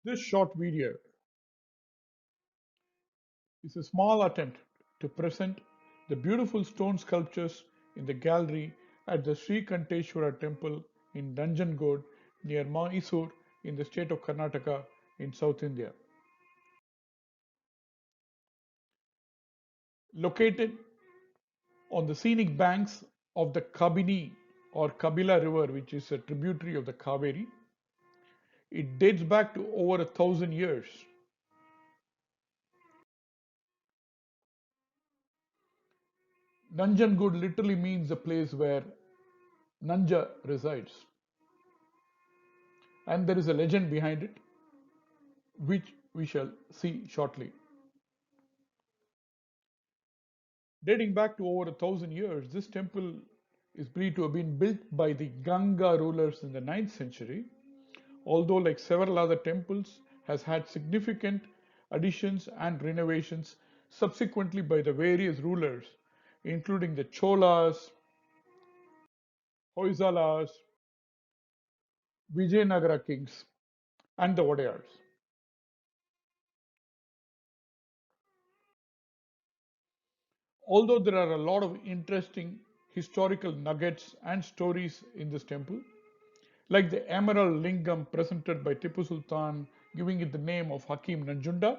This short video is a small attempt to present the beautiful stone sculptures in the gallery at the Srikanteshwara temple in Nanjangud near Mysore in the state of Karnataka in South India. Located on the scenic banks of the Kabini or Kabila river, which is a tributary of the Kaveri, it dates back to over 1,000 years. Nanjangud literally means the place where Nanja resides. And there is a legend behind it, which we shall see shortly. Dating back to over 1,000 years, this temple is believed to have been built by the Ganga rulers in the 9th century, although like several other temples has had significant additions and renovations subsequently by the various rulers, including the Cholas, Hoysalas, Vijayanagara kings, and the Wadayars. Although there are a lot of interesting historical nuggets and stories in this temple, like the emerald lingam presented by Tipu Sultan, giving it the name of Hakim Nanjunda,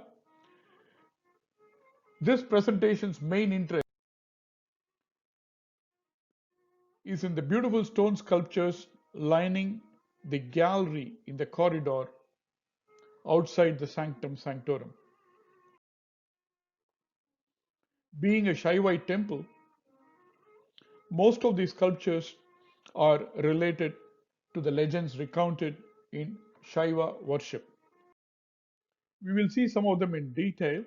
this presentation's main interest is in the beautiful stone sculptures lining the gallery in the corridor outside the sanctum sanctorum. Being a Shaivite temple, most of these sculptures are related to the legends recounted in Shaiva worship. We will see some of them in detail,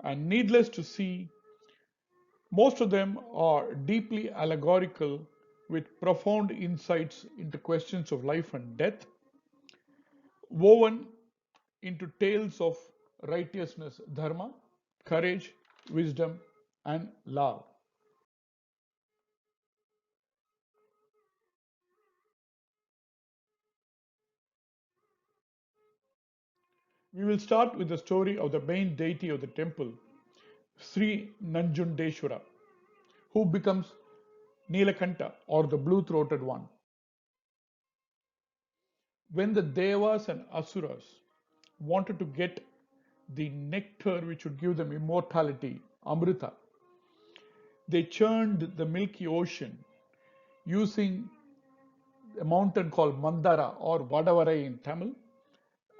and needless to see, most of them are deeply allegorical with profound insights into questions of life and death, woven into tales of righteousness, dharma, courage, wisdom, and love. We will start with the story of the main deity of the temple, Sri Nanjundeshwara, who becomes Nilakanta or the blue throated one. When the Devas and Asuras wanted to get the nectar which would give them immortality, Amrita, they churned the milky ocean using a mountain called Mandara or Vadavarai in Tamil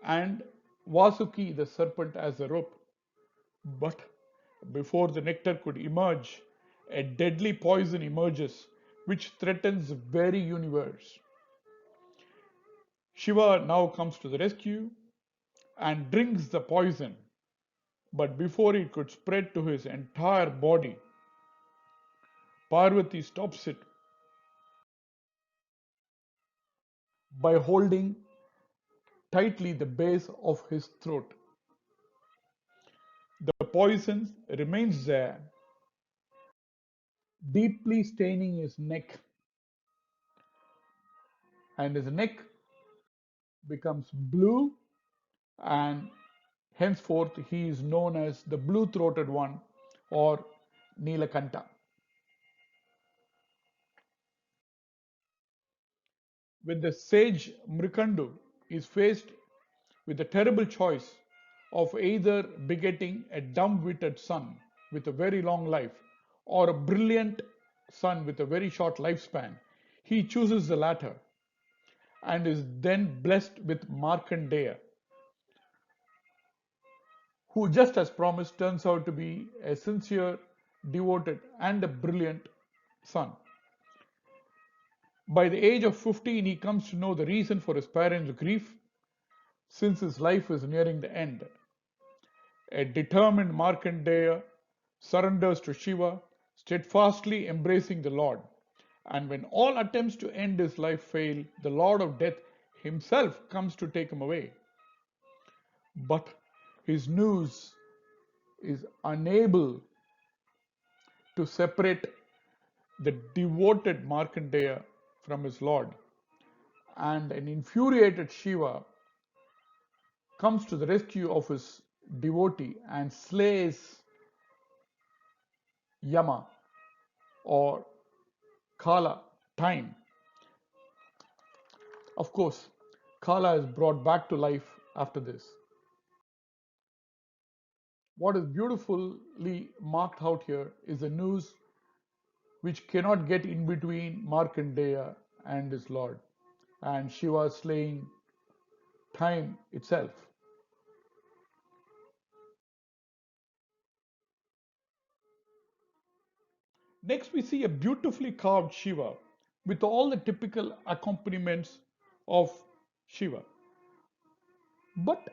and Vasuki the serpent as a rope. But before the nectar could emerge, a deadly poison emerges which threatens the very universe. Shiva now comes to the rescue and drinks the poison, but before it could spread to his entire body, Parvati stops it by holding tightly the base of his throat. The poison remains there, deeply staining his neck, and his neck becomes blue, and henceforth he is known as the blue throated one or Nilakanta. When the sage Mrikandu is faced with the terrible choice of either begetting a dumb witted son with a very long life or a brilliant son with a very short lifespan, he chooses the latter and is then blessed with Markandeya, who, just as promised, turns out to be a sincere, devoted, and a brilliant son. By the age of 15, he comes to know the reason for his parents' grief since his life is nearing the end. A determined Markandeya surrenders to Shiva, steadfastly embracing the Lord. And when all attempts to end his life fail, the Lord of Death himself comes to take him away. But his news is unable to separate the devoted Markandeya from his Lord. And an infuriated Shiva comes to the rescue of his devotee and slays Yama or Kala, time. Of course, Kala is brought back to life after this. What is beautifully marked out here is the news which cannot get in between Markandeya and his Lord, and Shiva slaying time itself. Next, we see a beautifully carved Shiva with all the typical accompaniments of Shiva. But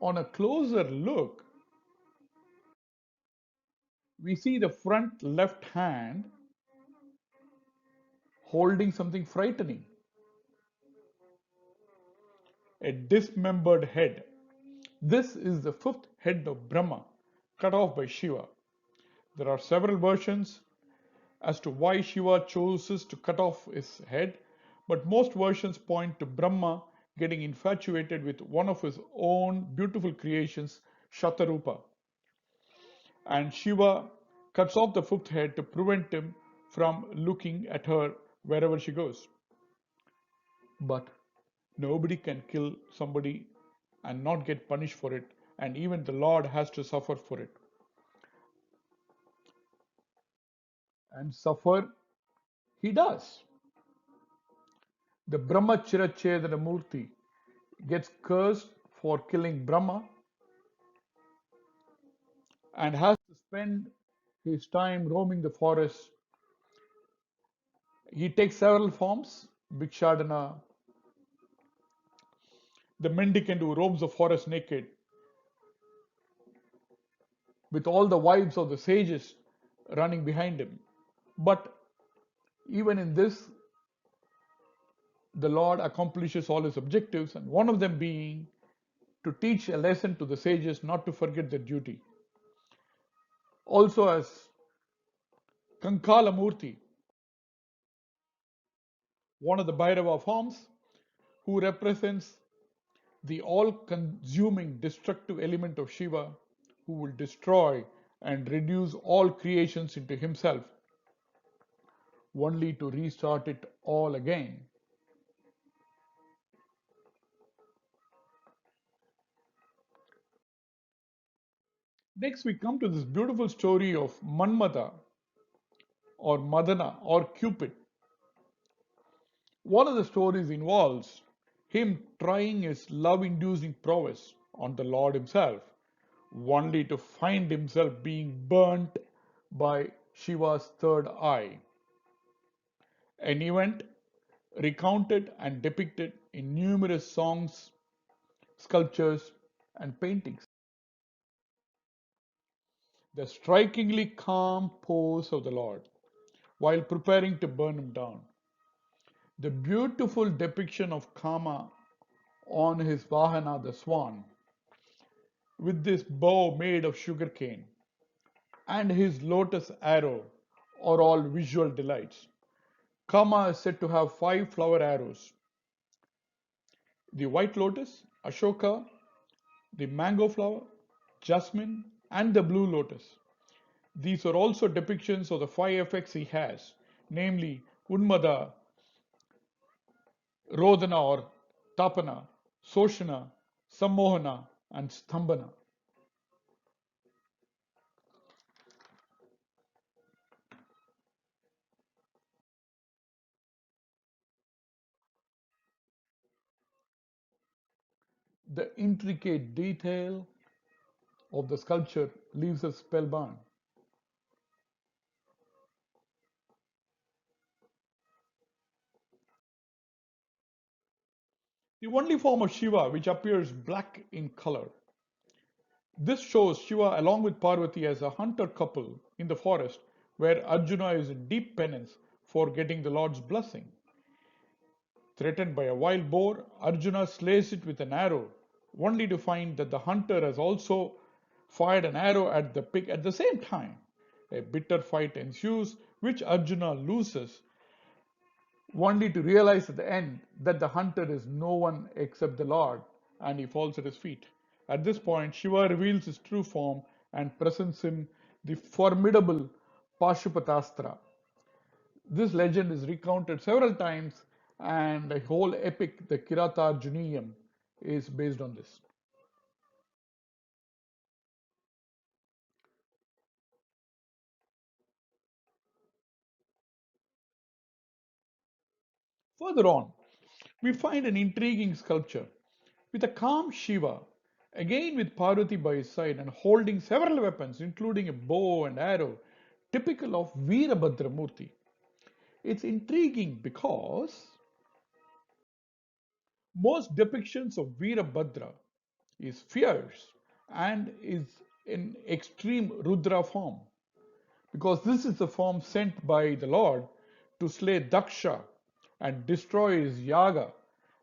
on a closer look, we see the front left hand holding something frightening, a dismembered head. This is the fifth head of Brahma, cut off by Shiva. There are several versions as to why Shiva chooses to cut off his head, but most versions point to Brahma getting infatuated with one of his own beautiful creations, Shatarupa. And Shiva cuts off the fifth head to prevent him from looking at her wherever she goes. But nobody can kill somebody and not get punished for it, and even the Lord has to suffer for it. And suffer he does. The Brahmachirachedana gets cursed for killing Brahma and has to spend his time roaming the forest. He takes several forms, Bhikshadana, the mendicant who roams the forest naked, with all the wives of the sages running behind him. But even in this, the Lord accomplishes all his objectives, and one of them being to teach a lesson to the sages not to forget their duty. Also, as Kankalamurthy, one of the Bhairava forms, who represents the all consuming destructive element of Shiva, who will destroy and reduce all creations into himself, only to restart it all again. Next, we come to this beautiful story of Manmadha or Madana or Cupid. One of the stories involves him trying his love inducing prowess on the Lord himself, only to find himself being burnt by Shiva's third eye. An event recounted and depicted in numerous songs, sculptures, and paintings. The strikingly calm pose of the Lord while preparing to burn him down. The beautiful depiction of Kama on his vahana, the Swan, with this bow made of sugarcane, and his lotus arrow are all visual delights. Kama is said to have 5 flower arrows: the white lotus, Ashoka, the mango flower, jasmine, and the blue lotus. These are also depictions of the 5 effects he has, namely Unmada, Rodhana or Tapana, Soshana, Sammohana, and Stambhana. The intricate detail of the sculpture leaves us spellbound. The only form of Shiva which appears black in color. This shows Shiva along with Parvati as a hunter couple in the forest where Arjuna is in deep penance for getting the Lord's blessing. Threatened by a wild boar, Arjuna slays it with an arrow, only to find that the hunter has also fired an arrow at the pig at the same time. A bitter fight ensues, which Arjuna loses, only to realize at the end that the hunter is no one except the Lord, and he falls at his feet. At this point, Shiva reveals his true form and presents him the formidable Pashupatastra. This legend is recounted several times, and a whole epic, the Kiratarjuniyam, is based on this. Further on, we find an intriguing sculpture with a calm Shiva, again with Parvati by his side and holding several weapons, including a bow and arrow, typical of Veerabhadramurthy. It's intriguing because most depictions of Veerabhadra is fierce and is in extreme Rudra form, because this is the form sent by the Lord to slay Daksha and destroy his yaga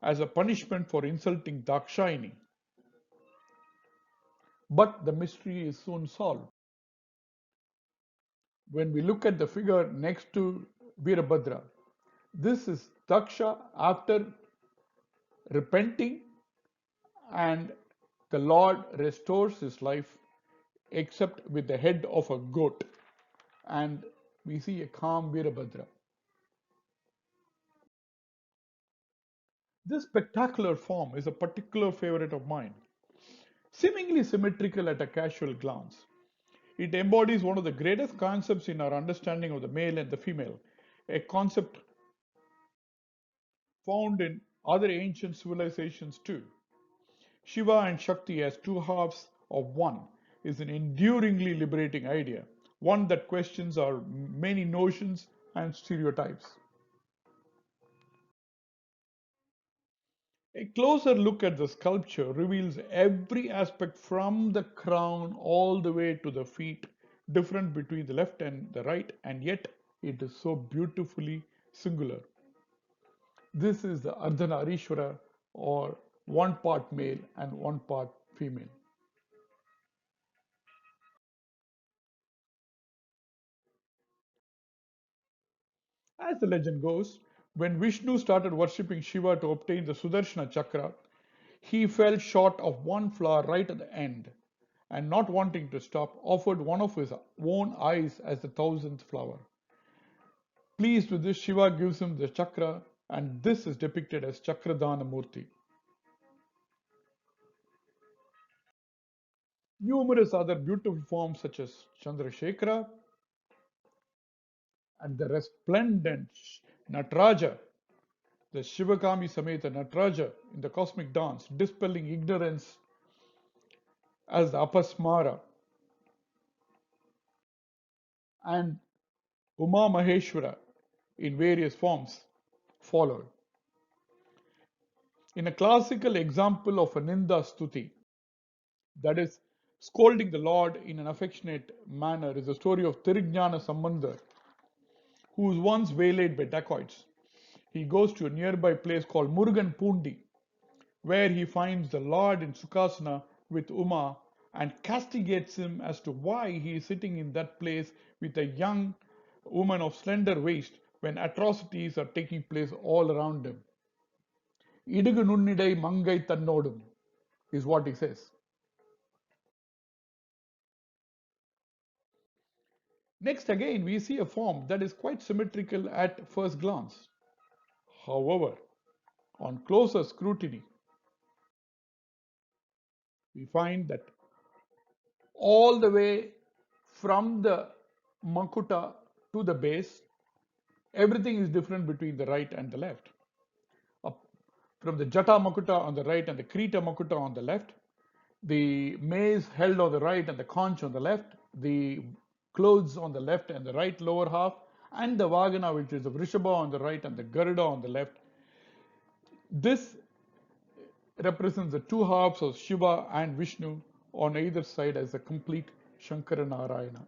as a punishment for insulting Dakshayani. But the mystery is soon solved. When we look at the figure next to Veerabhadra, this is Daksha after repenting, and the Lord restores his life except with the head of a goat, and we see a calm Veerabhadra. This spectacular form is a particular favorite of mine. Seemingly symmetrical at a casual glance, it embodies one of the greatest concepts in our understanding of the male and the female, a concept found in other ancient civilizations too. Shiva and Shakti as two halves of one is an enduringly liberating idea, one that questions our many notions and stereotypes. A closer look at the sculpture reveals every aspect from the crown all the way to the feet, different between the left and the right, and yet it is so beautifully singular. This is the Ardhanarishwara, or one part male and one part female. As the legend goes, when Vishnu started worshipping Shiva to obtain the Sudarshana Chakra, he fell short of one flower right at the end, and not wanting to stop, offered one of his own eyes as the thousandth flower. Pleased with this, Shiva gives him the chakra, and this is depicted as Chakradana Murti. Numerous other beautiful forms such as Chandrasekhara and the resplendent Nataraja, the Shivakami Sameta Nataraja in the cosmic dance, dispelling ignorance as the Apasmara, and Uma Maheshwara in various forms followed. In a classical example of a nindastuthi, that is, scolding the Lord in an affectionate manner, is the story of Tirujnana Sambandar, who was once waylaid by dacoits. He goes to a nearby place called Muruganpundi, where he finds the Lord in Sukhasana with Uma and castigates him as to why he is sitting in that place with a young woman of slender waist when atrocities are taking place all around him. Idugu nunnidai mangai tannodum is what he says. Next, again, we see a form that is quite symmetrical at first glance. However, on closer scrutiny, we find that all the way from the makuta to the base, everything is different between the right and the left. From the Jata Makuta on the right and the Krita Makuta on the left, the mace held on the right and the conch on the left, the clothes on the left and the right lower half, and the Vagana, which is the Vrishabha on the right and the Garuda on the left. This represents the two halves of Shiva and Vishnu on either side as a complete Shankara Narayana.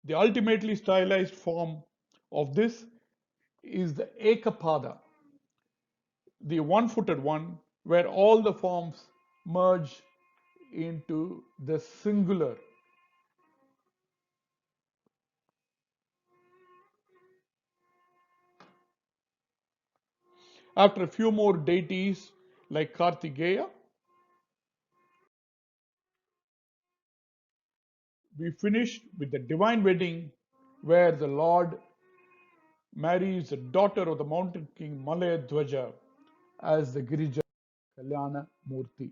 The ultimately stylized form of this is the Ekapada, the one-footed one, where all the forms merge into the singular. After a few more deities like Kartigeya, we finish with the divine wedding where the Lord marries the daughter of the mountain king Malaya Dwaja as the Girija Kalyana Murthy.